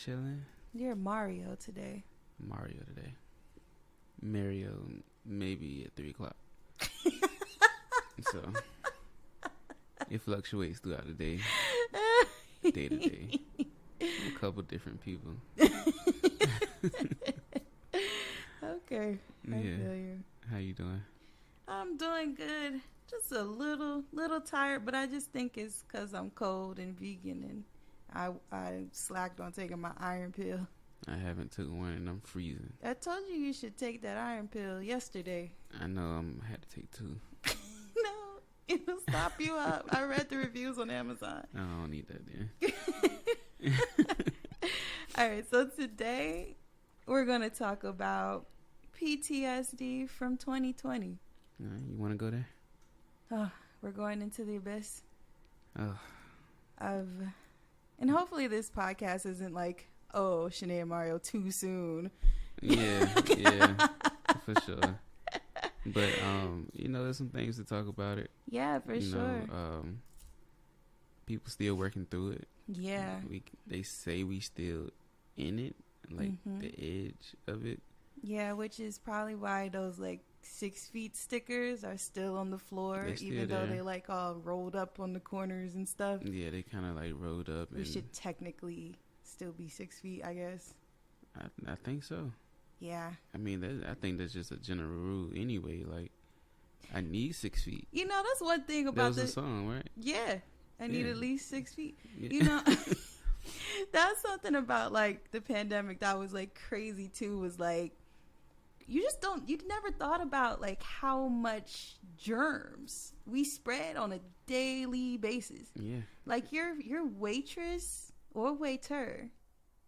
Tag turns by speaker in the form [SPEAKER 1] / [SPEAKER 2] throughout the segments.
[SPEAKER 1] chilling.
[SPEAKER 2] You're Mario today.
[SPEAKER 1] Mario, maybe at 3 o'clock. So, it fluctuates throughout the day. Day to day. A couple different people.
[SPEAKER 2] Okay. I feel you.
[SPEAKER 1] How you doing?
[SPEAKER 2] I'm doing good. Just a little tired, but I just think it's because I'm cold and vegan, and I slacked on taking my iron pill.
[SPEAKER 1] I haven't took one and I'm freezing.
[SPEAKER 2] I told you should take that iron pill yesterday.
[SPEAKER 1] I know I had to take 2.
[SPEAKER 2] No, it'll stop you up. I read the reviews on Amazon.
[SPEAKER 1] I don't need that then.
[SPEAKER 2] All right, so today we're going to talk about PTSD from 2020.
[SPEAKER 1] You want to go there?
[SPEAKER 2] Oh, we're going into the abyss.
[SPEAKER 1] Oh.
[SPEAKER 2] And hopefully this podcast isn't like, oh, Shanae and Mario too soon.
[SPEAKER 1] Yeah, for sure. But, there's some things to talk about it.
[SPEAKER 2] Yeah, for sure.
[SPEAKER 1] People still working through it.
[SPEAKER 2] Yeah.
[SPEAKER 1] They say we still in it, like the edge of it.
[SPEAKER 2] Yeah, which is probably why those 6 feet stickers are still on the floor, even though they all rolled up on the corners and stuff.
[SPEAKER 1] Yeah, they kind of rolled up.
[SPEAKER 2] We should technically still be 6 feet, I guess.
[SPEAKER 1] I think so.
[SPEAKER 2] Yeah.
[SPEAKER 1] I mean, I think that's just a general rule anyway. I need 6 feet.
[SPEAKER 2] That's one thing about
[SPEAKER 1] that was a song, right?
[SPEAKER 2] Yeah. I need at least 6 feet.
[SPEAKER 1] Yeah.
[SPEAKER 2] That's something about the pandemic that was crazy too, was you never thought about how much germs we spread on a daily basis.
[SPEAKER 1] Yeah.
[SPEAKER 2] Your waitress or waiter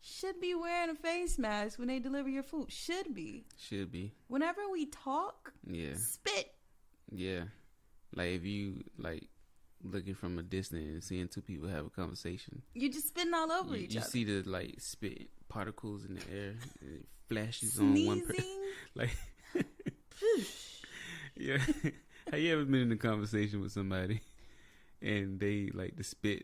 [SPEAKER 2] should be wearing a face mask when they deliver your food. Should be. Whenever we talk, spit.
[SPEAKER 1] Yeah. If you looking from a distance and seeing 2 people have a conversation,
[SPEAKER 2] you're just spitting all over each other.
[SPEAKER 1] You see the spit particles in the air. And it flashes on one person. Yeah. Have you ever been in a conversation with somebody and they the spit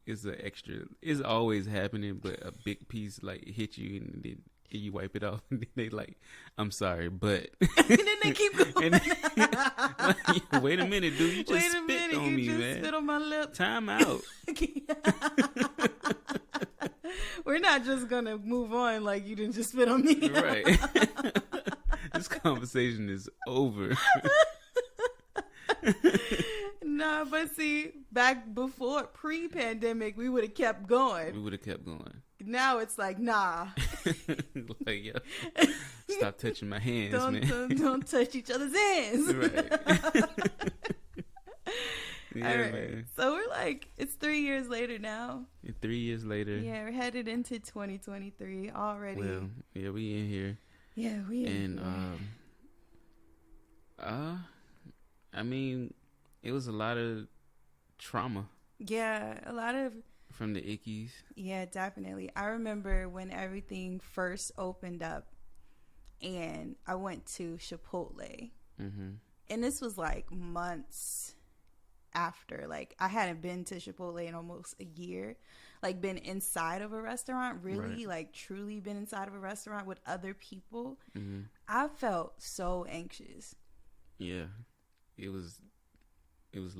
[SPEAKER 1] it's an extra? It's always happening, but a big piece hit you and then you wipe it off and then they I'm sorry, but
[SPEAKER 2] and then they keep going.
[SPEAKER 1] Wait a minute, dude, you just spit on me, man.
[SPEAKER 2] Spit on my lip.
[SPEAKER 1] Time out.
[SPEAKER 2] We're not just gonna move on you didn't just spit on me.
[SPEAKER 1] Right. This conversation is over.
[SPEAKER 2] Nah, but see, back before pre-pandemic, we would have kept going. Now it's nah.
[SPEAKER 1] Yo, stop touching my hands, man.
[SPEAKER 2] Don't touch each other's hands.
[SPEAKER 1] Right. Yeah,
[SPEAKER 2] all right.
[SPEAKER 1] Man.
[SPEAKER 2] So we're it's 3 years later now.
[SPEAKER 1] 3 years later.
[SPEAKER 2] Yeah, we're headed into 2023 already.
[SPEAKER 1] Well, yeah, we in here.
[SPEAKER 2] Yeah, we in
[SPEAKER 1] here. And, I mean, it was a lot of trauma.
[SPEAKER 2] Yeah, a lot of...
[SPEAKER 1] From the ickies.
[SPEAKER 2] Yeah, definitely. I remember when everything first opened up and I went to Chipotle. Mm-hmm. And this was months after. I hadn't been to Chipotle in almost a year. Been inside of a restaurant, really, right. Truly been inside of a restaurant with other people. Mm-hmm. I felt so anxious.
[SPEAKER 1] Yeah. It was it was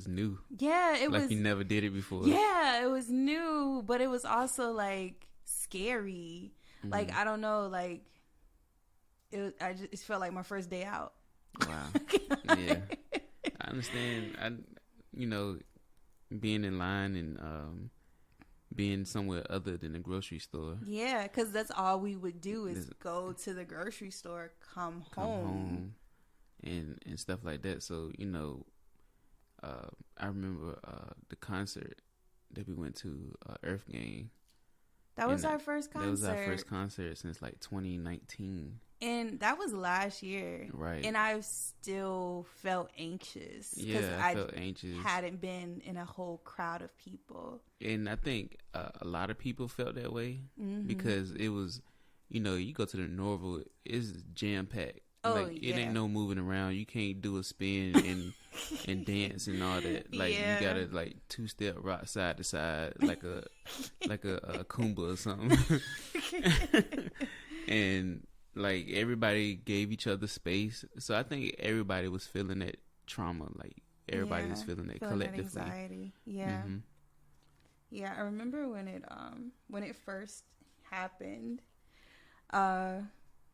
[SPEAKER 1] new.
[SPEAKER 2] Yeah, it was.
[SPEAKER 1] You never did it before.
[SPEAKER 2] Yeah, it was new, but it was also scary. Mm-hmm. I don't know, it felt like my first day out.
[SPEAKER 1] Wow. Yeah. I understand. Being in line and being somewhere other than a grocery store.
[SPEAKER 2] Yeah, because that's all we would do is go to the grocery store, come home.
[SPEAKER 1] And stuff like that. So, I remember the concert that we went to, Earth Gang.
[SPEAKER 2] That was our first concert.
[SPEAKER 1] That was our first concert since 2019.
[SPEAKER 2] And that was last year.
[SPEAKER 1] Right.
[SPEAKER 2] And I still felt anxious.
[SPEAKER 1] Yeah, I felt anxious.
[SPEAKER 2] Hadn't been in a whole crowd of people.
[SPEAKER 1] And I think a lot of people felt that way because it was, you go to the Norval, it's jam-packed.
[SPEAKER 2] Oh,
[SPEAKER 1] It ain't no moving around. You can't do a spin and and dance and all that. Like you gotta like 2-step rock side to side like a Kumba or something. And like everybody gave each other space. So I think everybody was feeling that trauma. Like everybody was feeling that collectively.
[SPEAKER 2] That anxiety. Yeah. Mm-hmm. Yeah, I remember when it first happened,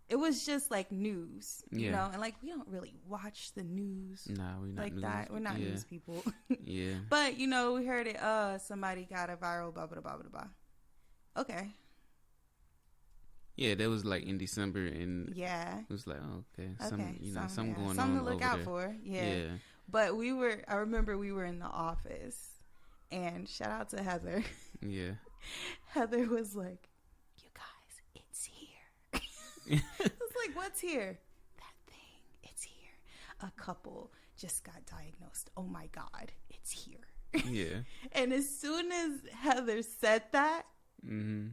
[SPEAKER 2] it was just like news, you know, and like we don't really watch the news.
[SPEAKER 1] Nah, we're not
[SPEAKER 2] like
[SPEAKER 1] news.
[SPEAKER 2] That. We're not news people.
[SPEAKER 1] Yeah.
[SPEAKER 2] But you know, we heard it. Somebody got a viral. Blah blah blah blah blah. Okay.
[SPEAKER 1] Yeah, that was like in December, and
[SPEAKER 2] it
[SPEAKER 1] was like, oh, okay, something going on.
[SPEAKER 2] Something to look out
[SPEAKER 1] there.
[SPEAKER 2] for. Yeah. But I remember we were in the office. And shout out to Heather.
[SPEAKER 1] Yeah.
[SPEAKER 2] Heather was like, you guys, it's here. I was like, what's here? That thing, it's here. A couple just got diagnosed. Oh my God, it's here.
[SPEAKER 1] Yeah.
[SPEAKER 2] And as soon as Heather said that,
[SPEAKER 1] mm-hmm.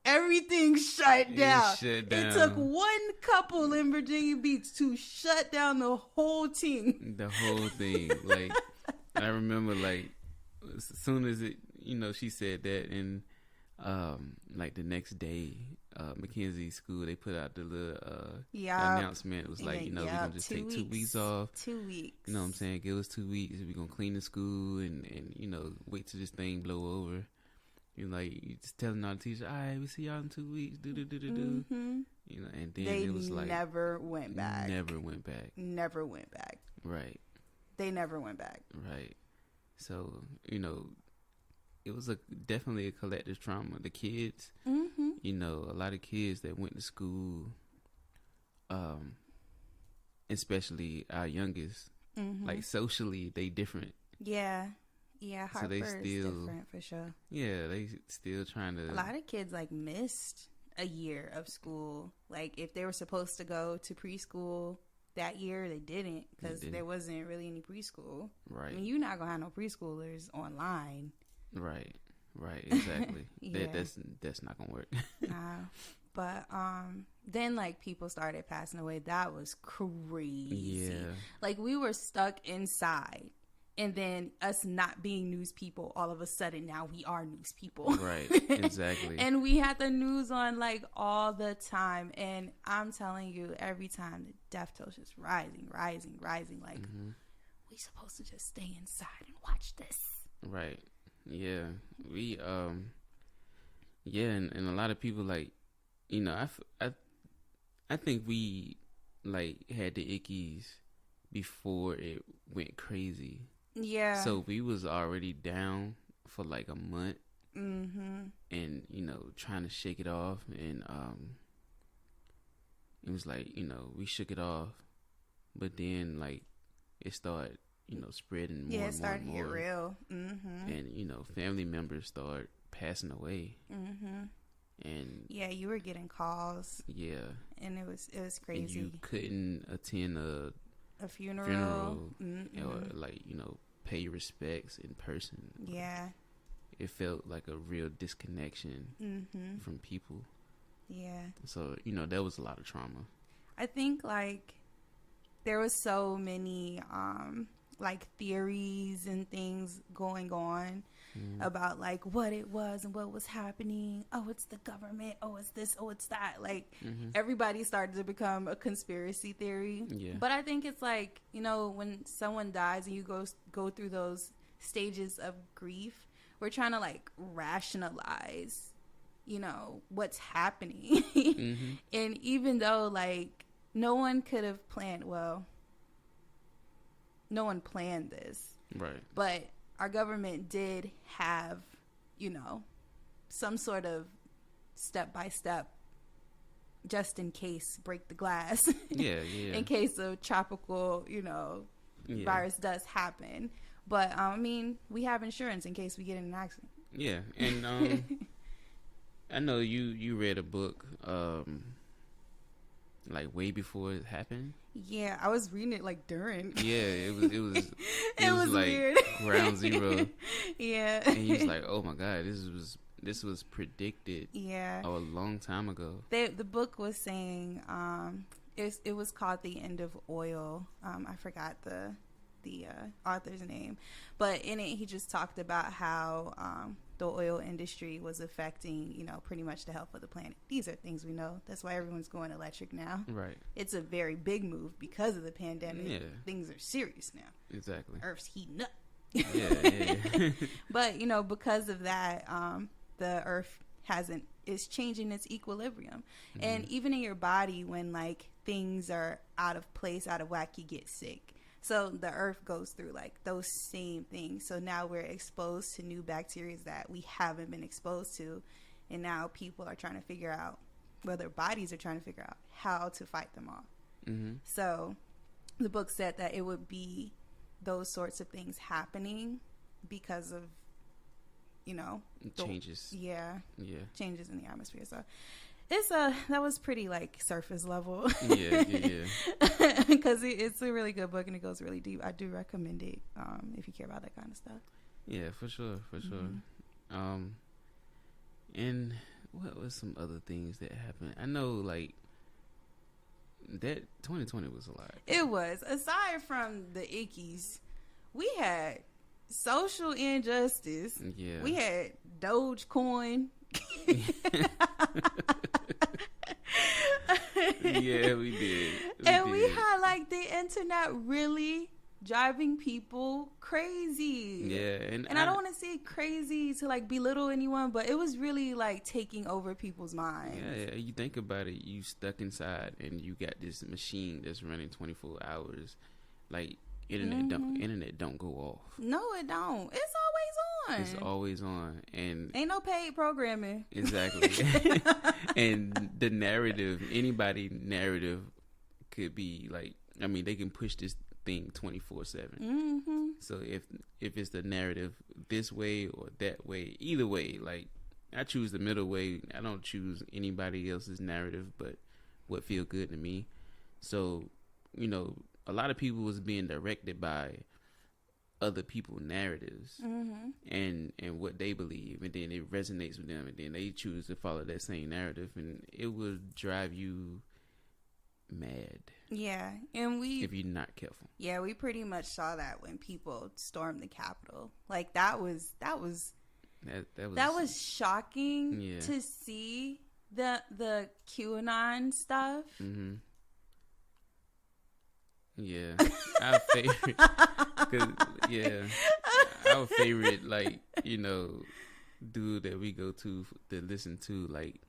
[SPEAKER 2] everything shut down.
[SPEAKER 1] It
[SPEAKER 2] took one couple in Virginia Beach to shut down the whole team.
[SPEAKER 1] The whole thing. Like, I remember, like, as soon as it, she said that, and like the next day, Mackenzie School, they put out the little announcement. It was like, we're gonna just take 2 weeks off.
[SPEAKER 2] 2 weeks.
[SPEAKER 1] You know what I'm saying? Give us 2 weeks. We're gonna clean the school and wait till this thing blow over. You just telling all the teachers, all right, we see y'all in 2 weeks. Do.
[SPEAKER 2] Mm-hmm.
[SPEAKER 1] And then
[SPEAKER 2] they
[SPEAKER 1] it was like
[SPEAKER 2] never went back.
[SPEAKER 1] Never went back.
[SPEAKER 2] Never went back.
[SPEAKER 1] Right.
[SPEAKER 2] They never went back.
[SPEAKER 1] Right. So, it was definitely a collective trauma. The kids,
[SPEAKER 2] mm-hmm.
[SPEAKER 1] A lot of kids that went to school, especially our youngest,
[SPEAKER 2] mm-hmm.
[SPEAKER 1] like socially, they different.
[SPEAKER 2] Yeah. Yeah,
[SPEAKER 1] so they
[SPEAKER 2] still is different for sure.
[SPEAKER 1] Yeah, they still trying to.
[SPEAKER 2] A lot of kids missed a year of school. Like if they were supposed to go to preschool that year, they didn't because there wasn't really any preschool.
[SPEAKER 1] Right.
[SPEAKER 2] I mean, you're not gonna have no preschoolers online.
[SPEAKER 1] Right. Exactly.
[SPEAKER 2] Yeah.
[SPEAKER 1] That's not gonna work.
[SPEAKER 2] Nah. But then people started passing away. That was crazy.
[SPEAKER 1] Yeah.
[SPEAKER 2] Like we were stuck inside. And then us not being news people, all of a sudden now we are news people.
[SPEAKER 1] Right, exactly.
[SPEAKER 2] And we had the news on all the time. And I'm telling you, every time the death toll is just rising. Like,
[SPEAKER 1] mm-hmm.
[SPEAKER 2] we supposed to just stay inside and watch this.
[SPEAKER 1] Right. Yeah. We, and a lot of people I think we had the ickies before it went crazy.
[SPEAKER 2] Yeah.
[SPEAKER 1] So we was already down for a month.
[SPEAKER 2] Mm-hmm.
[SPEAKER 1] And, trying to shake it off. And it was we shook it off. But then, it started, spreading more and more.
[SPEAKER 2] Yeah, it started to get real. Mm-hmm.
[SPEAKER 1] And, family members started passing away.
[SPEAKER 2] Mm-hmm.
[SPEAKER 1] And
[SPEAKER 2] yeah, you were getting calls.
[SPEAKER 1] Yeah.
[SPEAKER 2] And it was crazy.
[SPEAKER 1] And you couldn't attend a
[SPEAKER 2] funeral.
[SPEAKER 1] Mm-hmm. Or pay your respects in person.
[SPEAKER 2] Yeah.
[SPEAKER 1] It felt like a real disconnection
[SPEAKER 2] mm-hmm.
[SPEAKER 1] from people.
[SPEAKER 2] Yeah.
[SPEAKER 1] So, that was a lot of trauma.
[SPEAKER 2] I think there was so many theories and things going on about what it was and what was happening. Oh, it's the government. Oh, it's this. Oh, it's that.
[SPEAKER 1] Mm-hmm.
[SPEAKER 2] Everybody started to become a conspiracy theory.
[SPEAKER 1] Yeah.
[SPEAKER 2] But I think it's when someone dies and you go through those stages of grief, we're trying to rationalize, what's happening.
[SPEAKER 1] Mm-hmm.
[SPEAKER 2] And even though no one could have planned, no one planned this.
[SPEAKER 1] Right.
[SPEAKER 2] But our government did have, some sort of step-by-step, just in case, break the glass.
[SPEAKER 1] Yeah.
[SPEAKER 2] In case a tropical, virus does happen. But, we have insurance in case we get in an accident.
[SPEAKER 1] Yeah. And I know you read a book, way before it happened.
[SPEAKER 2] Yeah, I was reading it during.
[SPEAKER 1] Yeah, it was
[SPEAKER 2] it was weird.
[SPEAKER 1] Ground zero.
[SPEAKER 2] Yeah.
[SPEAKER 1] And he was like, "Oh my God, this was predicted."
[SPEAKER 2] Yeah.
[SPEAKER 1] A long time ago.
[SPEAKER 2] The book was saying it was called The End of Oil. I forgot the author's name, but in it he just talked about how the oil industry was affecting, you know, pretty much the health of the planet. These are things we know. That's why everyone's going electric now.
[SPEAKER 1] Right.
[SPEAKER 2] It's a very big move because of the pandemic.
[SPEAKER 1] Yeah.
[SPEAKER 2] Things are serious now.
[SPEAKER 1] Exactly.
[SPEAKER 2] Earth's heating up.
[SPEAKER 1] Yeah.
[SPEAKER 2] But, you know, because of that, the Earth is changing its equilibrium. Mm-hmm. And even in your body, when like things are out of place, out of whack, you get sick. So the Earth goes through like those same things. So now we're exposed to new bacteria that we haven't been exposed to. And now people are trying to figure out, well, their bodies are trying to figure out how to fight them off. Mm-hmm. So the book said that it would be those sorts of things happening because of, you know,
[SPEAKER 1] changes.
[SPEAKER 2] Yeah. Changes in the atmosphere. So it's that was pretty like surface level.
[SPEAKER 1] Yeah.
[SPEAKER 2] Because it's a really good book and it goes really deep. I do recommend it if you care about that kind of stuff.
[SPEAKER 1] Yeah, for sure. Mm-hmm. And what was some other things that happened? I know like that 2020 was a lot.
[SPEAKER 2] It was. Aside from the ickies, we had social injustice. Yeah. We had Dogecoin.
[SPEAKER 1] Yeah, we did.
[SPEAKER 2] We had like the internet really driving people crazy.
[SPEAKER 1] Yeah,
[SPEAKER 2] and I don't want to say crazy to like belittle anyone, but it was really like taking over people's minds.
[SPEAKER 1] Yeah, you think about it, you stuck inside and you got this machine that's running 24 hours. Like internet don't go off.
[SPEAKER 2] No, it don't. It's
[SPEAKER 1] always on. And
[SPEAKER 2] ain't no paid programming.
[SPEAKER 1] Exactly. And the narrative, anybody narrative could be like, I mean, they can push this thing 24/7. Mm-hmm. So if it's the narrative this way or that way, either way, like I choose the middle way. I don't choose anybody else's narrative, but what feel good to me. So, you know, a lot of people was being directed by other people's narratives. Mm-hmm. and what they believe, and then it resonates with them, and then they choose to follow that same narrative, and it will drive you mad.
[SPEAKER 2] Yeah, and
[SPEAKER 1] if you're not careful.
[SPEAKER 2] Yeah, we pretty much saw that when people stormed the Capitol. Like that was shocking to see the QAnon stuff. Mm-hmm.
[SPEAKER 1] Yeah, our favorite, our favorite, like, you know, dude that we go to listen to, like,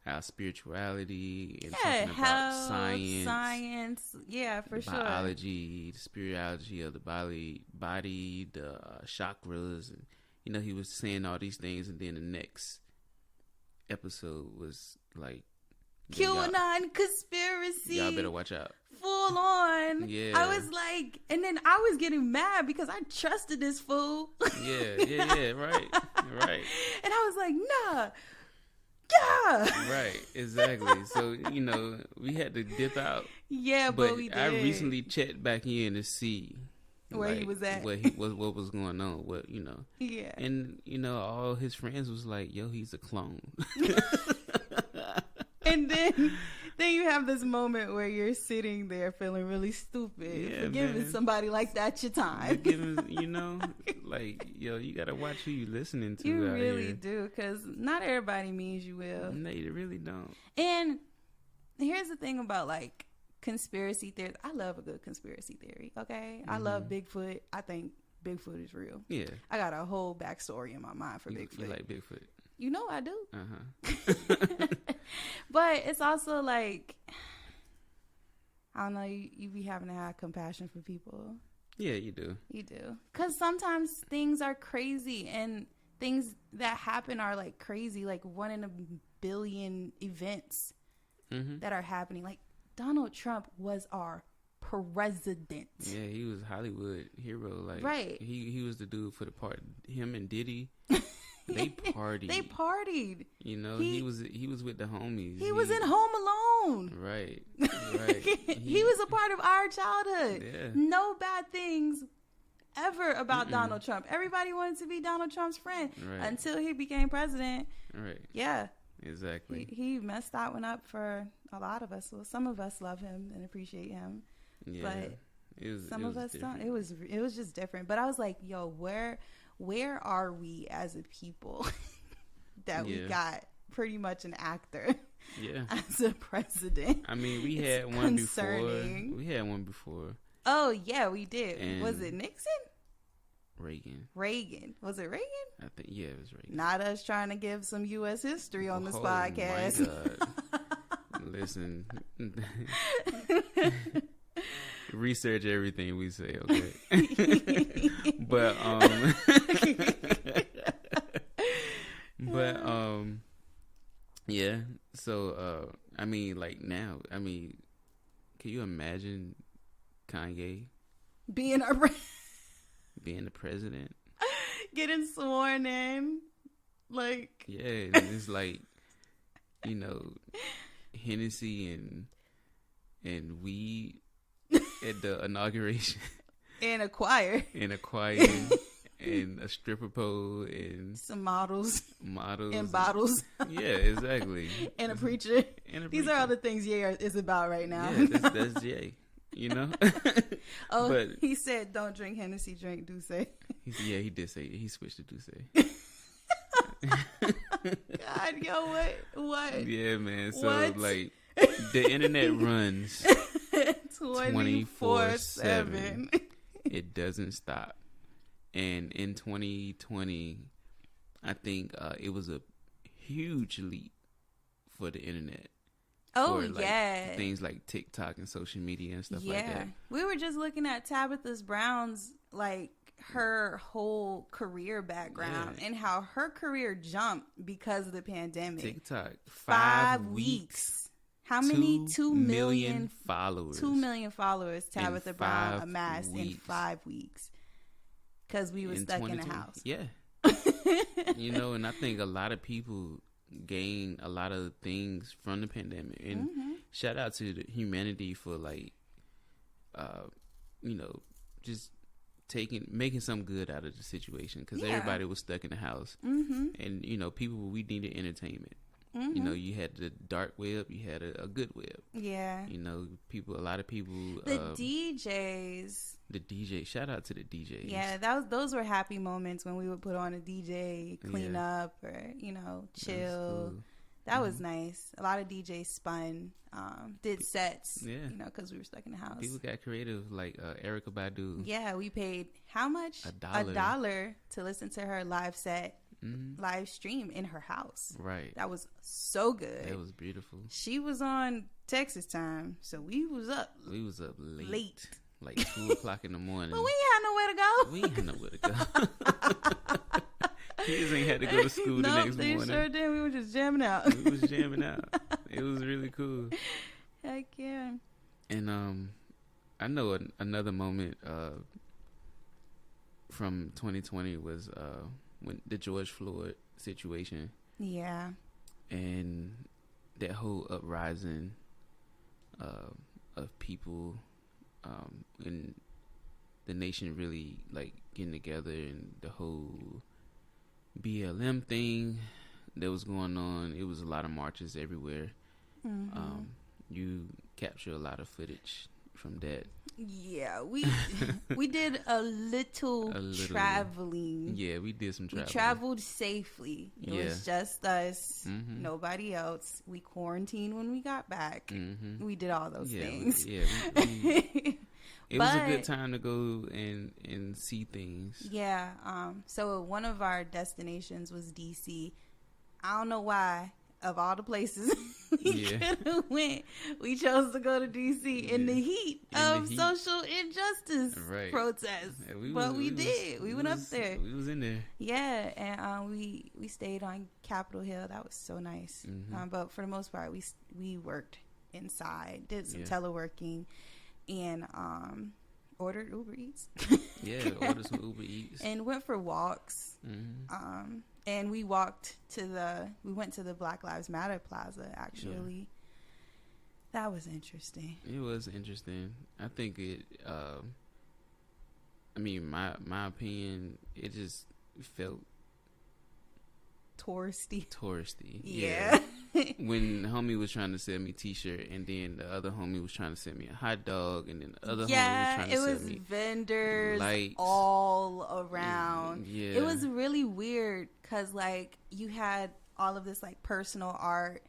[SPEAKER 1] our spirituality and talking about
[SPEAKER 2] science, yeah, for sure,
[SPEAKER 1] biology, the spirituality of the body, the chakras, and you know, he was saying all these things, and then the next episode was like
[SPEAKER 2] QAnon conspiracy.
[SPEAKER 1] Y'all better watch out.
[SPEAKER 2] Full on.
[SPEAKER 1] Yeah.
[SPEAKER 2] I was like, and then I was getting mad because I trusted this fool.
[SPEAKER 1] Yeah, right.
[SPEAKER 2] And I was like, nah. Yeah.
[SPEAKER 1] Right, exactly. So, you know, we had to dip out.
[SPEAKER 2] Yeah, but we did.
[SPEAKER 1] I recently checked back in to see
[SPEAKER 2] where he was at.
[SPEAKER 1] What was going on, what, you know.
[SPEAKER 2] Yeah.
[SPEAKER 1] And, you know, all his friends was like, yo, he's a clone.
[SPEAKER 2] And then you have this moment where you're sitting there feeling really stupid for giving somebody like that your time.
[SPEAKER 1] You know, like, yo, you gotta watch who you listening to.
[SPEAKER 2] You really do, because not everybody means you will.
[SPEAKER 1] No, they really don't.
[SPEAKER 2] And here's the thing about like conspiracy theories. I love a good conspiracy theory. Okay, mm-hmm. I love Bigfoot. I think Bigfoot is real.
[SPEAKER 1] Yeah, I
[SPEAKER 2] got a whole backstory in my mind for Bigfoot.
[SPEAKER 1] You like Bigfoot?
[SPEAKER 2] You know I do.
[SPEAKER 1] Uh-huh.
[SPEAKER 2] But it's also like, I don't know, you be having to have compassion for people.
[SPEAKER 1] Yeah, you do.
[SPEAKER 2] You do. Because sometimes things are crazy, and things that happen are like crazy, like 1 in a billion events that are happening. Like Donald Trump was our president.
[SPEAKER 1] Yeah, he was Hollywood hero. Like,
[SPEAKER 2] right.
[SPEAKER 1] He was the dude for the part. Him and Diddy. They partied. You know, he was with the homies.
[SPEAKER 2] He was in Home Alone.
[SPEAKER 1] Right.
[SPEAKER 2] He was a part of our childhood.
[SPEAKER 1] Yeah.
[SPEAKER 2] No bad things ever about Donald Trump. Everybody wanted to be Donald Trump's friend until he became president.
[SPEAKER 1] Right.
[SPEAKER 2] Yeah.
[SPEAKER 1] Exactly.
[SPEAKER 2] He messed that one up for a lot of us. Well, some of us love him and appreciate him.
[SPEAKER 1] Yeah.
[SPEAKER 2] But Some of us don't. It was just different. But I was like, yo, where are we as a people that we got pretty much an actor as a president?
[SPEAKER 1] I mean, we had one before.
[SPEAKER 2] Oh yeah, we did. And was it Nixon?
[SPEAKER 1] Reagan.
[SPEAKER 2] Was it Reagan?
[SPEAKER 1] I think it was Reagan.
[SPEAKER 2] Not us trying to give some U.S. history on this podcast.
[SPEAKER 1] My God. Listen. Research everything we say, okay? but yeah. So I mean, like now, I mean, can you imagine Kanye
[SPEAKER 2] being
[SPEAKER 1] the president,
[SPEAKER 2] getting sworn in, like
[SPEAKER 1] it's like, you know, Hennessy and weed at the inauguration,
[SPEAKER 2] and a choir,
[SPEAKER 1] and a stripper pole, and
[SPEAKER 2] some models, and bottles.
[SPEAKER 1] Yeah, exactly.
[SPEAKER 2] And a preacher. These are all the things Ye is about right now.
[SPEAKER 1] Yeah, that's Ye. You know.
[SPEAKER 2] But he said, "Don't drink Hennessy, drink Douce."
[SPEAKER 1] He did say it. He switched to Douce.
[SPEAKER 2] God, yo, what?
[SPEAKER 1] Yeah, man. So like, the internet runs 24/7. It doesn't stop. And in 2020, I think it was a huge leap for the internet.
[SPEAKER 2] Oh,
[SPEAKER 1] for, like,
[SPEAKER 2] yeah.
[SPEAKER 1] Things like TikTok and social media and stuff like that.
[SPEAKER 2] We were just looking at Tabitha Brown's, like, her whole career background and how her career jumped because of the pandemic.
[SPEAKER 1] TikTok.
[SPEAKER 2] 5 weeks. How many? 2 million
[SPEAKER 1] followers.
[SPEAKER 2] 2 million followers Tabitha Brown amassed in 5 weeks. Because we were stuck in the house.
[SPEAKER 1] Yeah. You know, and I think a lot of people gain a lot of things from the pandemic. And shout out to the humanity for, like, you know, just making some good out of the situation. Because everybody was stuck in the house. And, you know, we needed entertainment. You know, you had the dark web, you had a good web. Yeah. You know, a lot of people.
[SPEAKER 2] The DJs.
[SPEAKER 1] The DJ, shout out to the DJs.
[SPEAKER 2] Yeah, those were happy moments when we would put on a DJ, clean up, or, you know, chill. That was nice. A lot of DJs spun, did sets, you know, because we were stuck in the house.
[SPEAKER 1] People got creative, like Erykah Badu.
[SPEAKER 2] Yeah, we paid how much? $1 to listen to her live set, live stream in her house.
[SPEAKER 1] Right.
[SPEAKER 2] That was so good.
[SPEAKER 1] That was beautiful.
[SPEAKER 2] She was on Texas time, so we was up.
[SPEAKER 1] We was up late. Like 2 o'clock in the morning.
[SPEAKER 2] But we ain't had nowhere to go.
[SPEAKER 1] We ain't had nowhere to go. Kids ain't had to go to school the next morning.
[SPEAKER 2] They sure did. We were just jamming out.
[SPEAKER 1] We was jamming out. It was really cool.
[SPEAKER 2] Heck yeah.
[SPEAKER 1] And I know another moment from 2020 was when the George Floyd situation. Yeah. And that whole uprising of people. And the nation really, like, getting together, and the whole BLM thing that was going on. It was a lot of marches everywhere. You capture a lot of footage from that.
[SPEAKER 2] Yeah, we did a little traveling.
[SPEAKER 1] Yeah, we did some traveling.
[SPEAKER 2] We traveled safely. It was just us, nobody else. We quarantined when we got back. We did all those things.
[SPEAKER 1] It was a good time to go and see things.
[SPEAKER 2] Yeah. So one of our destinations was DC. I don't know why. Of all the places we could have went, we chose to go to DC in the heat of social injustice protests. Yeah, we did. We went up there.
[SPEAKER 1] We was in there.
[SPEAKER 2] Yeah, and we stayed on Capitol Hill. That was so nice. But for the most part, we worked inside, did some teleworking, and ordered Uber Eats.
[SPEAKER 1] Ordered some Uber Eats.
[SPEAKER 2] And went for walks. And we went to the Black Lives Matter Plaza, actually. That was interesting.
[SPEAKER 1] It was interesting. I think it, I mean, my opinion, it just felt
[SPEAKER 2] touristy.
[SPEAKER 1] Yeah. when the homie was trying to sell me t-shirt, and then the other homie was trying to sell me a hot dog, and then the other homie was trying to sell me
[SPEAKER 2] it was vendors
[SPEAKER 1] lights
[SPEAKER 2] all around.
[SPEAKER 1] Yeah,
[SPEAKER 2] it was really weird because like you had all of this like personal art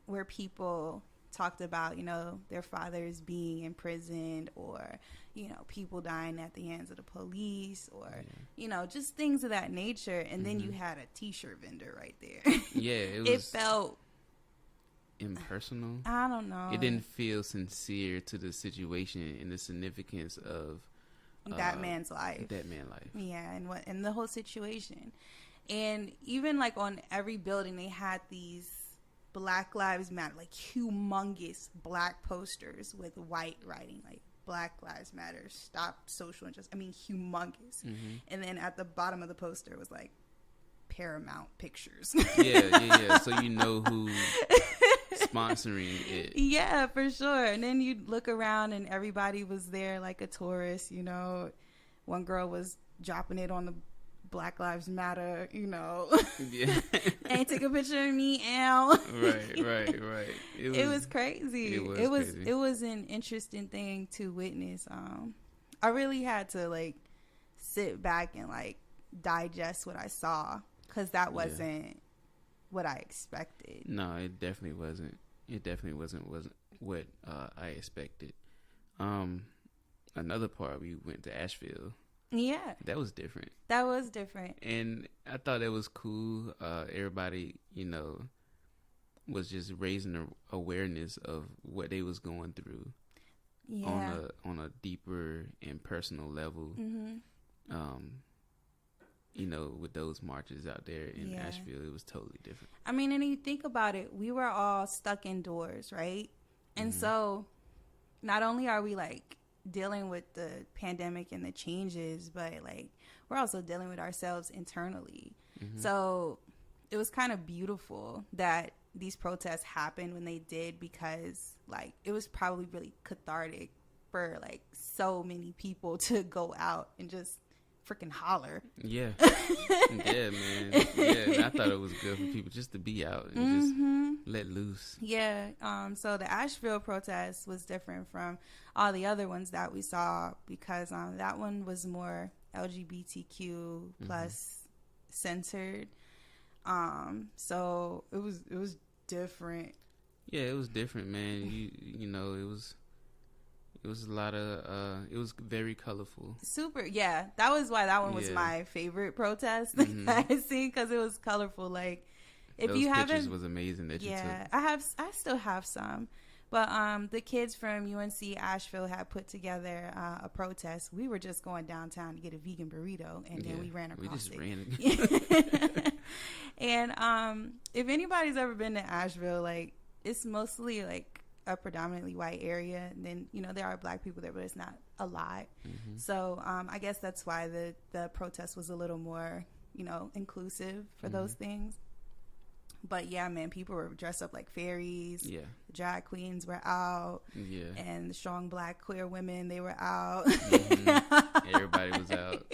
[SPEAKER 2] where people talked about, you know, their fathers being imprisoned, or, you know, people dying at the hands of the police, or, you know, just things of that nature. And then you had a t-shirt vendor right there.
[SPEAKER 1] Yeah,
[SPEAKER 2] it felt
[SPEAKER 1] impersonal.
[SPEAKER 2] I don't know.
[SPEAKER 1] It didn't feel sincere to the situation and the significance of
[SPEAKER 2] that man's life. Yeah, and the whole situation. And even like on every building, they had these Black Lives Matter, like humongous black posters with white writing, like Black Lives Matter, stop social injustice. I mean, humongous. And then at the bottom of the poster was like Paramount Pictures.
[SPEAKER 1] Yeah. So you know who's sponsoring it.
[SPEAKER 2] Yeah, for sure. And then you look around and everybody was there like a tourist, you know. One girl was dropping it on the Black Lives Matter, you know. Yeah. Ain't take a picture of me, Al.
[SPEAKER 1] Right.
[SPEAKER 2] It was crazy. It was an interesting thing to witness. I really had to like sit back and like digest what I saw, because that wasn't what I expected.
[SPEAKER 1] No, it definitely wasn't. Wasn't what I expected. Another part, we went to Asheville.
[SPEAKER 2] Yeah,
[SPEAKER 1] that was different. And I thought it was cool. Everybody, you know, was just raising the awareness of what they was going through on a deeper and personal level. You know, with those marches out there in Asheville, it was totally different.
[SPEAKER 2] I mean, and you think about it, we were all stuck indoors, right? And so not only are we like dealing with the pandemic and the changes, but like we're also dealing with ourselves internally. So it was kind of beautiful that these protests happened when they did, because like it was probably really cathartic for like so many people to go out and just freaking holler. Yeah,
[SPEAKER 1] man. And I thought it was good for people just to be out and just let loose.
[SPEAKER 2] Yeah. So the Asheville protest was different from all the other ones that we saw, because that one was more LGBTQ plus centered. So it was different.
[SPEAKER 1] Yeah, it was different, man. You know, it was a lot of it was very colorful.
[SPEAKER 2] Super. Yeah, that was why that one was my favorite protest that I seen, because it was colorful. Like, if
[SPEAKER 1] those
[SPEAKER 2] you haven't,
[SPEAKER 1] pictures was amazing that you took.
[SPEAKER 2] I still have some, but the kids from UNC Asheville had put together a protest. We were just going downtown to get a vegan burrito, and then we ran across it. Ran. And if anybody's ever been to Asheville, like, it's mostly like a predominantly white area, and then, you know, there are black people there, but it's not a lot. So I guess that's why the protest was a little more, you know, inclusive for those things. But yeah, man, people were dressed up like fairies. Yeah, the drag queens were out. Yeah, and the strong black queer women, they were out.
[SPEAKER 1] Everybody was out.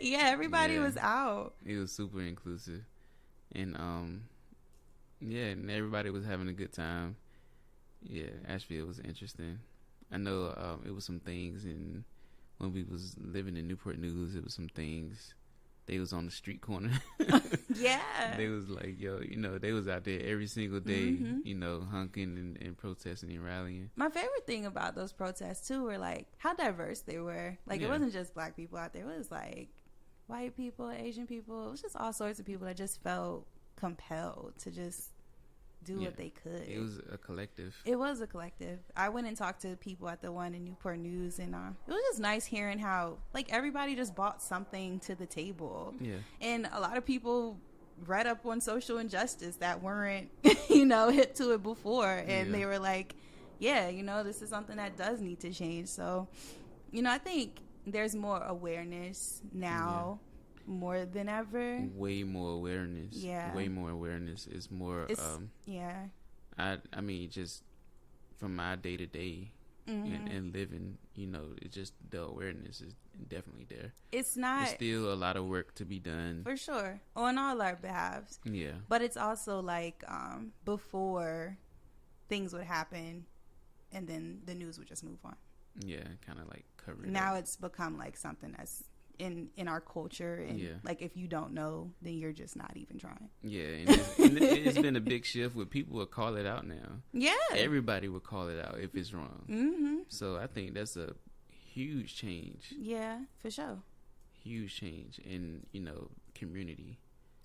[SPEAKER 2] Yeah, everybody was out.
[SPEAKER 1] It was super inclusive, and and everybody was having a good time. Yeah, Asheville was interesting. I know it was some things, and when we was living in Newport News, it was some things. They was on the street corner.
[SPEAKER 2] Yeah.
[SPEAKER 1] They was like, yo, you know, they was out there every single day, you know, hunking and protesting and rallying.
[SPEAKER 2] My favorite thing about those protests, too, were, like, how diverse they were. Like, it wasn't just black people out there. It was, like, white people, Asian people. It was just all sorts of people that just felt compelled to just do what they could.
[SPEAKER 1] It was a collective.
[SPEAKER 2] I went and talked to people at the one in Newport News, and it was just nice hearing how, like, everybody just brought something to the table. Yeah. And a lot of people read up on social injustice that weren't, you know, hip to it before, and they were like, yeah, you know, this is something that does need to change. So, you know, I think there's more awareness now. More than ever.
[SPEAKER 1] Way more awareness. Yeah. Way more awareness. I mean, just from my day to day, and living, it's just the awareness is definitely there.
[SPEAKER 2] It's not.
[SPEAKER 1] There's still a lot of work to be done.
[SPEAKER 2] For sure. On all our behalves.
[SPEAKER 1] Yeah.
[SPEAKER 2] But it's also like before things would happen and then the news would just move on.
[SPEAKER 1] Yeah, kind of like cover it
[SPEAKER 2] now
[SPEAKER 1] up.
[SPEAKER 2] It's become like something that's in our culture, and like if you don't know, then you're just not even trying.
[SPEAKER 1] Yeah, and it's been a big shift where people will call it out now. Yeah, everybody will call it out if it's wrong. Mm-hmm. So I think that's a huge change.
[SPEAKER 2] Yeah, for sure.
[SPEAKER 1] Huge change in community.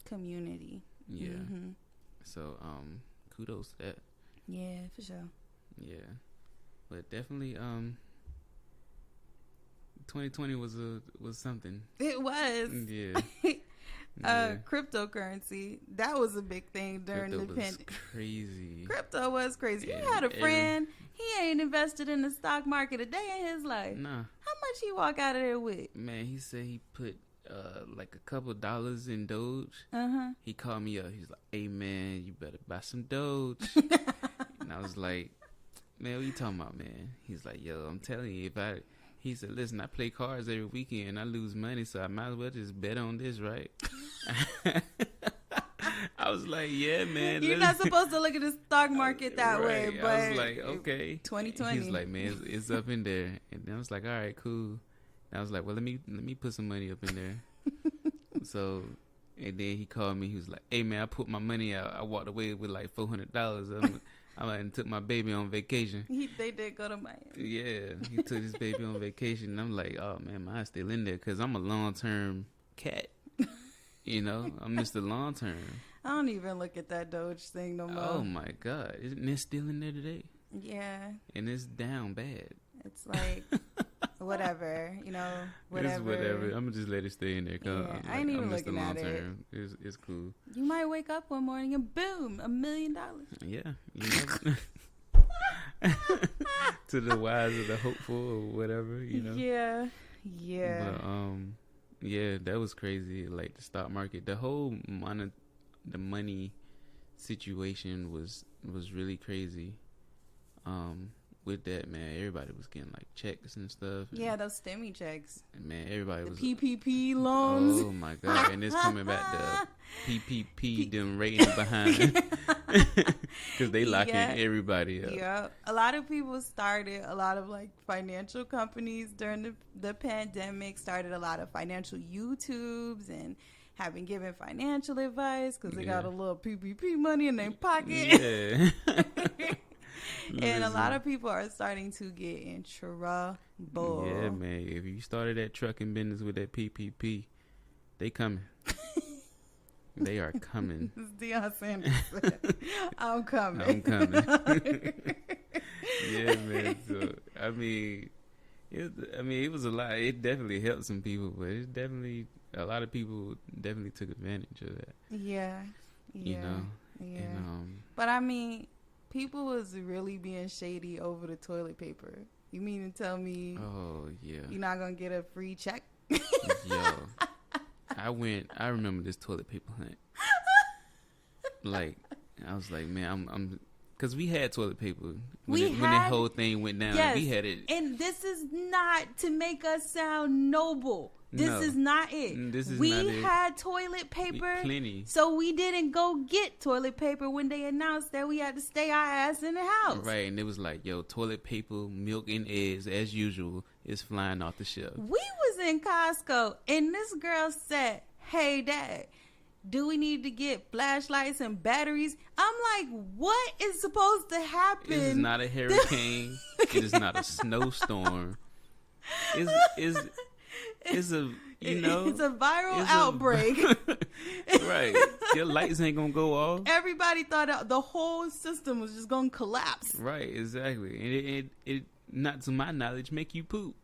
[SPEAKER 1] Yeah. Mm-hmm. So kudos to that.
[SPEAKER 2] Yeah, for sure.
[SPEAKER 1] Yeah, but definitely 2020 was something.
[SPEAKER 2] It was.
[SPEAKER 1] Yeah.
[SPEAKER 2] Cryptocurrency, that was a big thing during the pandemic.
[SPEAKER 1] Crazy.
[SPEAKER 2] Crypto was crazy. You had a friend, he ain't invested in the stock market a day in his life. Nah. How much he walk out of there with?
[SPEAKER 1] Man, he said he put like a couple dollars in Doge. Uh-huh. He called me up. He's like, "Hey man, you better buy some Doge." And I was like, "Man, what you talking about, man?" He's like, "Yo, I'm telling you, he said, listen, I play cards every weekend and I lose money, so I might as well just bet on this, right?" I was like, yeah, man.
[SPEAKER 2] You're not supposed to look at the stock market that way, but
[SPEAKER 1] I was like, okay.
[SPEAKER 2] 2020.
[SPEAKER 1] He's like, man, it's up in there. And then I was like, all right, cool. And I was like, well, let me put some money up in there. So, and then he called me. He was like, hey, man, I put my money out. I walked away with like $400. I went and took my baby on vacation.
[SPEAKER 2] They did go to Miami.
[SPEAKER 1] Yeah, he took his baby on vacation. And I'm like, oh, man, mine's still in there because I'm a long-term cat. I'm Mr. Long-term.
[SPEAKER 2] I don't even look at that Doge thing no more.
[SPEAKER 1] Oh, my God. Isn't it still in there today?
[SPEAKER 2] Yeah.
[SPEAKER 1] And it's down bad.
[SPEAKER 2] It's like, whatever, whatever.
[SPEAKER 1] It's whatever. I'm going to just let it stay in there.
[SPEAKER 2] Yeah, I ain't even looking at it.
[SPEAKER 1] It's cool.
[SPEAKER 2] You might wake up one morning and boom, $1 million.
[SPEAKER 1] Yeah. To the wise of the hopeful or whatever,
[SPEAKER 2] Yeah. Yeah.
[SPEAKER 1] But, yeah, that was crazy. Like the stock market, the whole the money situation was really crazy. With that, man, everybody was getting like checks and stuff.
[SPEAKER 2] Yeah, those STEMI checks.
[SPEAKER 1] And man, everybody was
[SPEAKER 2] PPP loans.
[SPEAKER 1] Oh my God! And it's coming back to PPP them rating behind because they locking everybody up.
[SPEAKER 2] Yeah, a lot of people started a lot of like financial companies during the pandemic. Started a lot of financial YouTubes and have been giving financial advice because they got a little PPP money in their pocket. Yeah. And a lot of people are starting to get in trouble.
[SPEAKER 1] Yeah, man. If you started that trucking business with that PPP, they coming. They are coming.
[SPEAKER 2] This is Deion Sanders. I'm coming.
[SPEAKER 1] I'm coming. Yeah, man. So I mean, it was a lot. It definitely helped some people, but it definitely a lot of people definitely took advantage of that.
[SPEAKER 2] Yeah.
[SPEAKER 1] Yeah.
[SPEAKER 2] And, but I mean, people was really being shady over the toilet paper. You mean to tell me?
[SPEAKER 1] Oh yeah.
[SPEAKER 2] You're not gonna get a free check?
[SPEAKER 1] Yo, I remember this toilet paper hunt. Like, I was like, man, I'm, because we had toilet paper when that whole thing went down.
[SPEAKER 2] Yes,
[SPEAKER 1] we had it.
[SPEAKER 2] And this is not to make us sound noble. This is not it. We had toilet paper.
[SPEAKER 1] Plenty.
[SPEAKER 2] So we didn't go get toilet paper when they announced that we had to stay our ass in the house.
[SPEAKER 1] Right, and it was like, yo, toilet paper, milk, and eggs, as usual, is flying off the shelf.
[SPEAKER 2] We was in Costco, and this girl said, hey, Dad, do we need to get flashlights and batteries? I'm like, what is supposed to happen?
[SPEAKER 1] It is not a hurricane. It is not a snowstorm. It's a,
[SPEAKER 2] it's a viral outbreak.
[SPEAKER 1] Right. Your lights ain't gonna go off.
[SPEAKER 2] Everybody thought the whole system was just gonna collapse.
[SPEAKER 1] Right, exactly. And it not to my knowledge, make you poop.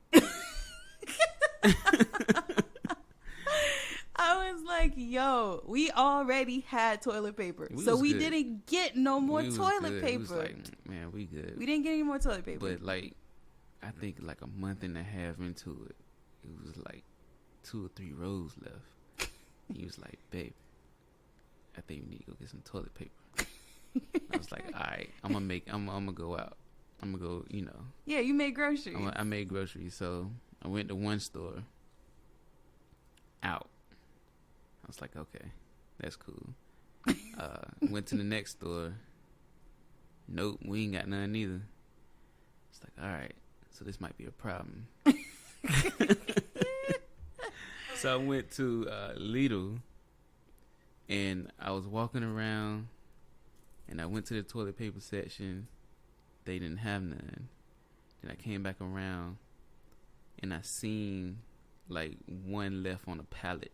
[SPEAKER 2] I was like, yo, we already had toilet paper. So we didn't get no more toilet paper. We was
[SPEAKER 1] like, man, we good.
[SPEAKER 2] We didn't get any more toilet paper.
[SPEAKER 1] But like, I think like a month and a half into it, it was like 2 or 3 rows left. He was like, babe, I think we need to go get some toilet paper. I was like, all right, I'm gonna go out. I'm gonna go, you know.
[SPEAKER 2] Yeah, you made groceries.
[SPEAKER 1] I made groceries, so I went to one store. Out. I was like, okay, that's cool. Went to the next store. Nope, we ain't got none either. It's like, all right, so this might be a problem. So I went to Lidl, and I was walking around, and I went to the toilet paper section. They didn't have none. Then I came back around, and I seen like one left on a pallet.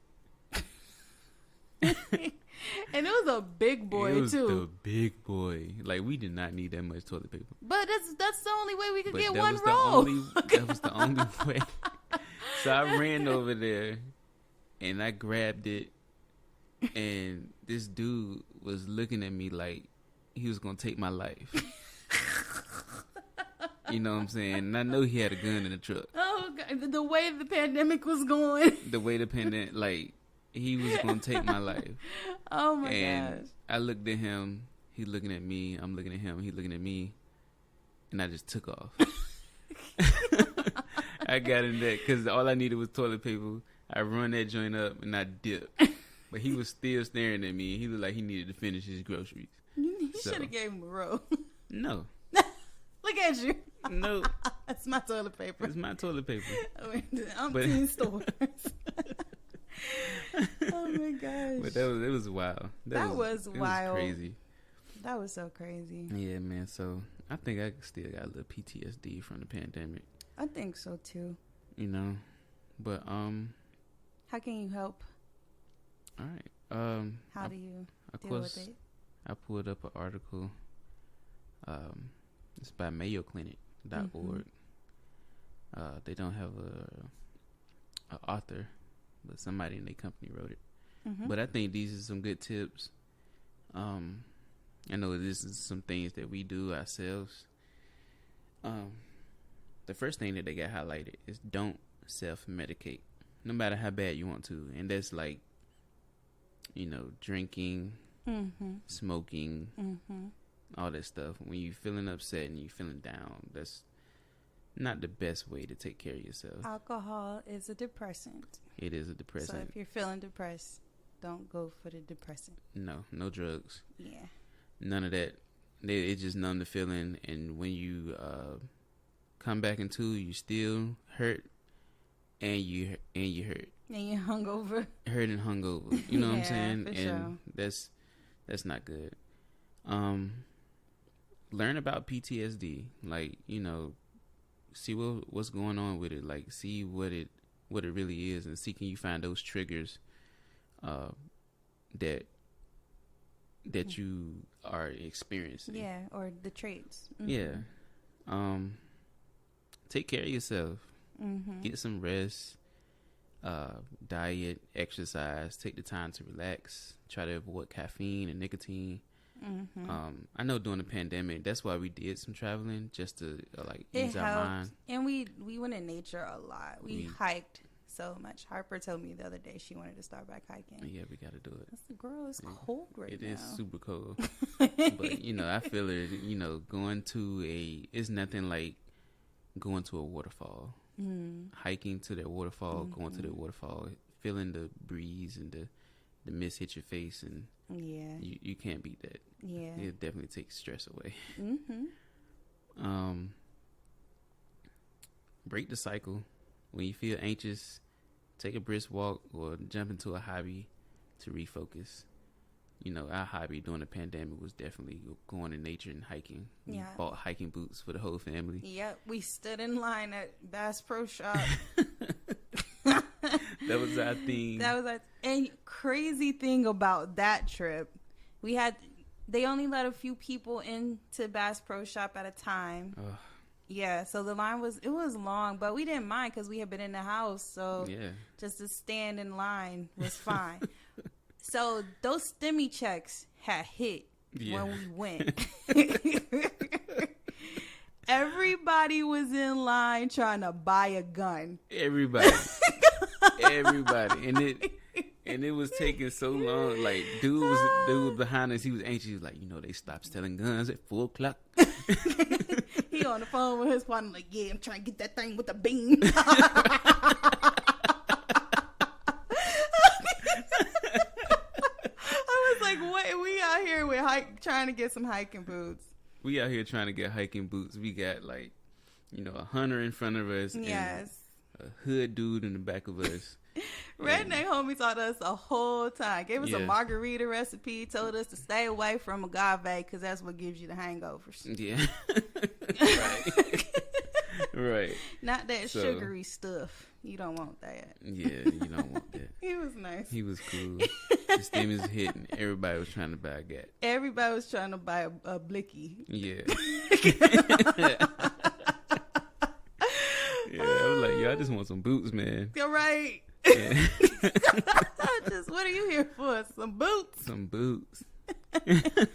[SPEAKER 2] And it was a big boy,
[SPEAKER 1] it was
[SPEAKER 2] too.
[SPEAKER 1] The big boy. Like, we did not need that much toilet paper.
[SPEAKER 2] But that's the only way we could get
[SPEAKER 1] that
[SPEAKER 2] one
[SPEAKER 1] was
[SPEAKER 2] roll.
[SPEAKER 1] That was the only way. So I ran over there, and I grabbed it, and this dude was looking at me like he was going to take my life. You know what I'm saying? And I know he had a gun in the truck.
[SPEAKER 2] Oh, God. The way the pandemic was going.
[SPEAKER 1] The way the pandemic, like, he was going to take my life.
[SPEAKER 2] Oh, my
[SPEAKER 1] and
[SPEAKER 2] gosh.
[SPEAKER 1] I looked at him. He looking at me. I'm looking at him. He looking at me. And I just took off. I got in that because all I needed was toilet paper. I run that joint up and I dipped. But he was still staring at me. He looked like he needed to finish his groceries.
[SPEAKER 2] You should have gave him a roll.
[SPEAKER 1] No.
[SPEAKER 2] Look at you.
[SPEAKER 1] No.
[SPEAKER 2] That's my toilet paper.
[SPEAKER 1] It's my toilet paper.
[SPEAKER 2] I'm in stores. Oh my gosh.
[SPEAKER 1] But it was wild.
[SPEAKER 2] That was wild.
[SPEAKER 1] Was crazy.
[SPEAKER 2] That was so crazy.
[SPEAKER 1] Yeah, man. So I think I still got a little PTSD from the pandemic.
[SPEAKER 2] I think so too.
[SPEAKER 1] You know, but
[SPEAKER 2] how can you help?
[SPEAKER 1] All right.
[SPEAKER 2] How do you deal with it?
[SPEAKER 1] I pulled up an article. It's by MayoClinic.org. They don't have a author, but somebody in their company wrote it. But I think these are some good tips. I know this is some things that we do ourselves. The first thing that they got highlighted is don't self-medicate, no matter how bad you want to. And that's like, you know, drinking, smoking, all that stuff. When you're feeling upset and you're feeling down, that's not the best way to take care of yourself.
[SPEAKER 2] Alcohol is a depressant.
[SPEAKER 1] It is a depressant.
[SPEAKER 2] So if you're feeling depressed, don't go for the depressant.
[SPEAKER 1] No drugs.
[SPEAKER 2] Yeah.
[SPEAKER 1] None of that. It just numb the feeling, and when you come back into, you still hurt, and you hurt,
[SPEAKER 2] and you're hungover.
[SPEAKER 1] Hurt and hungover. You know what I'm saying?
[SPEAKER 2] For
[SPEAKER 1] and
[SPEAKER 2] sure.
[SPEAKER 1] that's not good. Learn about PTSD. Like, you know, see what's going on with it. Like, see what it really is, and see can you find those triggers that you are experiencing.
[SPEAKER 2] Yeah, or the traits.
[SPEAKER 1] Yeah. Take care of yourself. Get some rest. Diet, exercise. Take the time to relax. Try to avoid caffeine and nicotine. I know during the pandemic, that's why we did some traveling, just to ease our mind.
[SPEAKER 2] And we went in nature a lot. We hiked so much. Harper told me the other day she wanted to start back hiking.
[SPEAKER 1] Yeah, we got to do it.
[SPEAKER 2] Girl, it's cold right now.
[SPEAKER 1] It is super cold. But, you know, I feel it, you know, it's nothing like going to a waterfall. Hiking to that waterfall, going to the waterfall, feeling the breeze and the mist hit your face, and you can't beat that.
[SPEAKER 2] Yeah.
[SPEAKER 1] It definitely takes stress away. Break the cycle. When you feel anxious, take a brisk walk or jump into a hobby to refocus. You know, our hobby during the pandemic was definitely going to nature and hiking. We bought hiking boots for the whole family.
[SPEAKER 2] Yep, we stood in line at Bass Pro Shop.
[SPEAKER 1] That was our thing.
[SPEAKER 2] And crazy thing about that trip, they only let a few people into Bass Pro Shop at a time. Yeah, so the line was long, but we didn't mind because we had been in the house, so just to stand in line was fine. So those STEMI checks had hit when we went. Everybody was in line trying to buy a gun.
[SPEAKER 1] Everybody. And it was taking so long. Like, dude was behind us. He was anxious. He was like, you know, they stopped selling guns at 4:00.
[SPEAKER 2] He on the phone with his partner like, yeah, I'm trying to get that thing with the beam. We out here with trying to get some hiking boots.
[SPEAKER 1] We out here trying to get hiking boots. We got like, a hunter in front of us.
[SPEAKER 2] Yes.
[SPEAKER 1] And a hood dude in the back of us.
[SPEAKER 2] Redneck homie taught us the whole time. Gave us a margarita recipe. Told us to stay away from agave because that's what gives you the hangovers.
[SPEAKER 1] Yeah. Right.
[SPEAKER 2] Not that sugary stuff. You don't want that.
[SPEAKER 1] Yeah, you don't want that.
[SPEAKER 2] He was nice.
[SPEAKER 1] He was cool. His name is hitting. Everybody was trying to buy a gat.
[SPEAKER 2] Everybody was trying to buy a blicky.
[SPEAKER 1] Yeah. Yeah, I was like, yo, I just want some boots, man.
[SPEAKER 2] You're right.
[SPEAKER 1] Yeah.
[SPEAKER 2] What are you here for? Some boots?
[SPEAKER 1] Some boots.
[SPEAKER 2] We got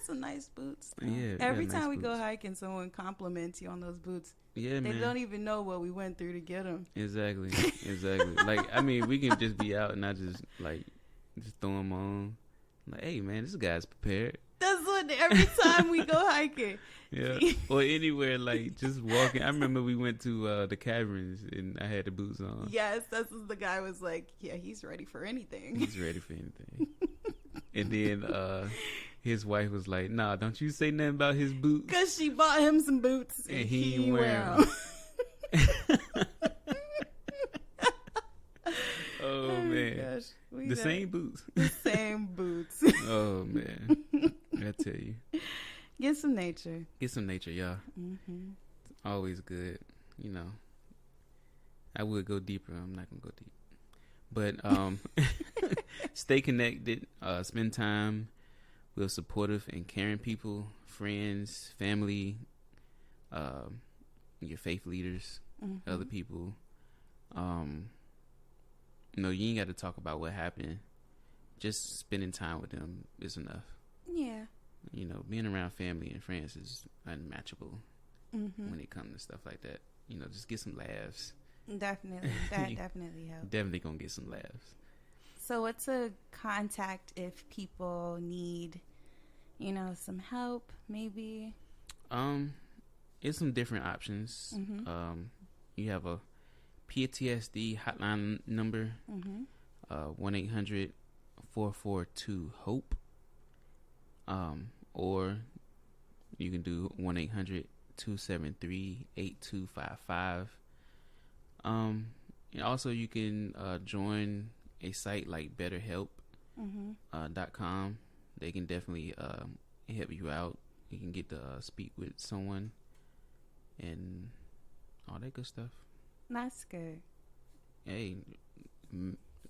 [SPEAKER 2] some nice boots.
[SPEAKER 1] Yeah.
[SPEAKER 2] Every time we go hiking, someone compliments you on those boots.
[SPEAKER 1] Yeah, man.
[SPEAKER 2] They don't even know what we went through to get them.
[SPEAKER 1] Exactly. Like, I mean, we can just be out and I just throw them on. Like, hey, man, this guy's prepared.
[SPEAKER 2] That's what every time we go hiking.
[SPEAKER 1] Yeah. Or anywhere, like, just walking. I remember we went to the caverns and I had the boots on.
[SPEAKER 2] Yes, that's what the guy was like, yeah, he's ready for anything.
[SPEAKER 1] He's ready for anything. And then his wife was like, nah, don't you say nothing about his boots.
[SPEAKER 2] Because she bought him some boots.
[SPEAKER 1] And he ain't wear them. Oh, man.
[SPEAKER 2] Gosh.
[SPEAKER 1] The same boots.
[SPEAKER 2] The same boots.
[SPEAKER 1] Oh, man. I tell you.
[SPEAKER 2] Get some nature.
[SPEAKER 1] Get some nature, y'all.
[SPEAKER 2] Mm-hmm.
[SPEAKER 1] It's always good. I would go deeper. I'm not going to go deep. But stay connected. Spend time with supportive and caring people, friends, family, your faith leaders, other people. You ain't got to talk about what happened. Just spending time with them is enough.
[SPEAKER 2] Yeah.
[SPEAKER 1] Being around family and friends is unmatchable when it comes to stuff like that. Just get some laughs.
[SPEAKER 2] Definitely. That definitely helps. Definitely
[SPEAKER 1] gonna get some laughs.
[SPEAKER 2] So what's a contact if people need, some help, maybe?
[SPEAKER 1] It's some different options. You have a PTSD hotline number, 1-800-442-HOPE. Or you can do 1-800-273-8255. And also you can join a site like BetterHelp.com. They can definitely help you out. You can get to speak with someone and all that good stuff.
[SPEAKER 2] That's good.
[SPEAKER 1] Hey,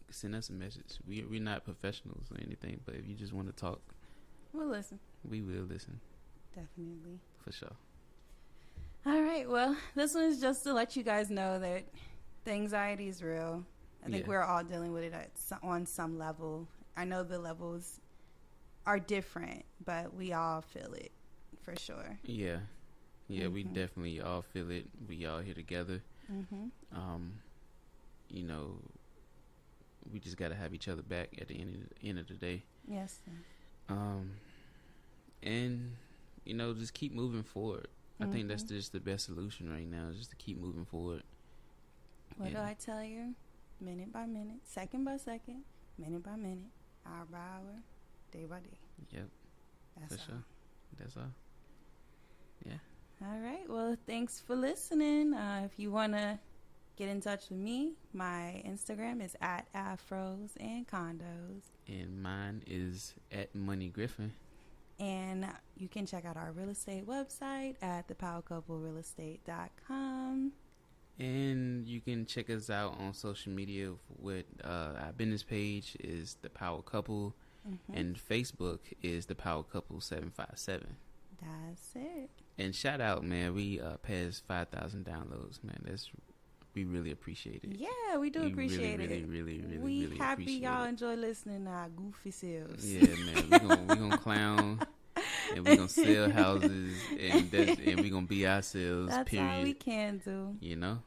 [SPEAKER 1] send us a message. We're not professionals or anything, but if you just want to talk,
[SPEAKER 2] we'll listen.
[SPEAKER 1] We will listen.
[SPEAKER 2] Definitely.
[SPEAKER 1] For sure.
[SPEAKER 2] All right. Well, this one is just to let you guys know that the anxiety is real. I think we're all dealing with it on some level. I know the levels are different, but we all feel it for sure. Yeah.
[SPEAKER 1] Yeah, we definitely all feel it. We all here together. We just got to have each other back at the end of the day.
[SPEAKER 2] Yes, sir.
[SPEAKER 1] And just keep moving forward. I think that's just the best solution right now, is just to keep moving forward.
[SPEAKER 2] What do I tell you? Minute by minute, second by second, minute by minute, hour by hour, day by day.
[SPEAKER 1] Yep.
[SPEAKER 2] That's all.
[SPEAKER 1] Sure. That's all. Yeah.
[SPEAKER 2] All right. Well, thanks for listening. If you want to get in touch with me, my Instagram is @afros&condos.
[SPEAKER 1] And mine is @moneygriffin.
[SPEAKER 2] And you can check out our real estate website at thepowercouplerealestate.com.
[SPEAKER 1] And you can check us out on social media with our business page is The Power Couple, and Facebook is The Power Couple 757.
[SPEAKER 2] That's it.
[SPEAKER 1] And shout out, man, we passed 5,000 downloads, man. We really appreciate it.
[SPEAKER 2] Yeah, we do appreciate it.
[SPEAKER 1] Really
[SPEAKER 2] we happy
[SPEAKER 1] appreciate
[SPEAKER 2] y'all
[SPEAKER 1] it.
[SPEAKER 2] Enjoy listening to our goofy selves.
[SPEAKER 1] Yeah, man, we gonna clown. And we're gonna sell houses, and we're gonna be ourselves.
[SPEAKER 2] That's
[SPEAKER 1] period.
[SPEAKER 2] all we can do. Yep.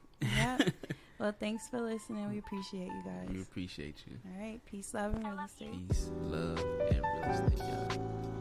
[SPEAKER 2] Well, thanks for listening. We appreciate you guys.
[SPEAKER 1] We appreciate you.
[SPEAKER 2] All right. Peace, love, and real estate.
[SPEAKER 1] Peace, love, and real estate, y'all.